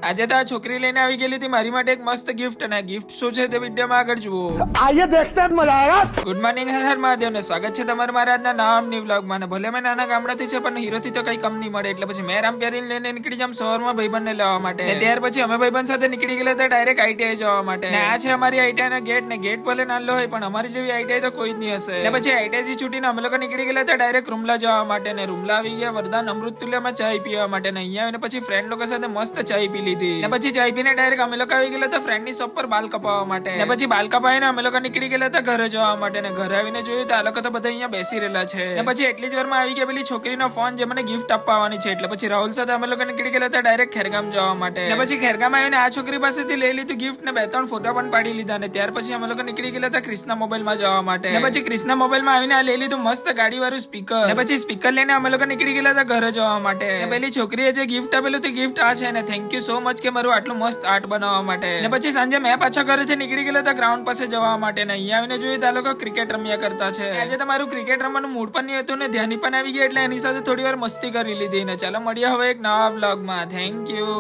આજે તો આ છોકરી લઈને આવી ગયેલી હતી મારી માટે એક મસ્ત ગિફ્ટ, અને ગિફ્ટ શું છે તે વિડીયોમાં આગળ જુઓ. आइए देखते हैं मजा आएगा। ગુડ મોર્નિંગ, હર હર મહાદેવ ને સ્વાગત છે તમારું મારા આજના નામની વ્લોગમાં. ને ભલે મેં નાના ગામડાથી છે પણ હીરોથી તો કઈ કમ નહીં મળે, એટલે પછી મેં રામ પ્યારીને લઈને નીકળી જામ સવારમાં ભાઈબંધને લેવા માટે. ને ત્યાર પછી અમે ભાઈબંધ સાથે નીકળી ગયેલા હતા ડાયરેક્ટ આઈટીઆઈ જવા માટે. ને આ છે અમારી આઈટીઆઈ ના ગેટ. ને ગેટ ભલે નાનો હોય પણ અમારી જેવી આઈટીઆઈ તો કોઈ જ નહીં હશે. ને પછી આઈટીઆઈ થી છૂટીને અમે લોકો નીકળી ગયેલા હતા ડાયરેક્ટ રૂમલા જવા માટે. ને રૂમલા આવી ગયા વરદાન અમૃતતુલ્યમાં ચાય પીવા માટે. ને અહીંયા આવીને પછી ફ્રેન્ડ લોકો સાથે મસ્ત ચાય પી લીધી. ને પછી ચાય પીને ડાયરેક્ટ અમે લોકો આવી ગયેલા હતા ફ્રેન્ડ ની શોપ પર બાલ કપાવવા માટે. ને પછી બાલ કપાવીને અમે લોકો નીકળી ગયેલા હતા ઘરે જવા માટે. ને ઘરે આવીને જોયું તો આ લોકો તો બધા અહીંયા બેસી રહેલા છે. ને પછી એટલી જ વારમાં આવી ગયા પેલી છોકરીનો ફોન જે મને ગિફ્ટ આપવાની છે. એટલે પછી રાહુલ સાથે અમે લોકો નીકળી ગયેલા હતા ડાયરેક્ટ ખેરગામ જવા માટે. ને પછી ખેરગામ આવીને આ છોકરી પાસેથી લઈ લીધું ગિફ્ટ ને 2-3 ફોટા પણ પાડી લીધા. ને ત્યાર પછી અમે લોકો નીકળી ગયેલા હતા ક્રિષ્ના મોબાઈલ માં જવા માટે. ને પછી ક્રિષ્ના મોબાઈલ માં આવીને આ લઈ લીધું મસ્ત ગાડી વાળું સ્પીકર. ને પછી સ્પીકર લઈને અમે લોકો નીકળી ગયેલા હતા ઘરે જવા માટે. ને પેલી છોકરીએ જે ગિફ્ટ આપેલું તે ગિફ્ટ આ છે. ને થેન્ક યુ સો મચ કે મારું આટલું મસ્ત આર્ટ બનાવવા માટે. ને પછી સાંજે મેં પાછા ઘરેથી નીકળી ગયેલા હતા ગ્રાઉન્ડ પાસે જવા માટે. ને અહીંયા આવીને જોયું તો આ લોકો ક્રિકેટ રમ્યા કરતા છે. આજે તમારું ક્રિકેટ રમવાનું મૂડ પણ નહીં હતું ને ધ્યાની પણ આવી ગઈ, એટલે એની સાથે થોડી વાર મસ્તી કરી લીધી. ને ચાલો મળીએ હવે એક નવા વ્લોગમાં. Thank you.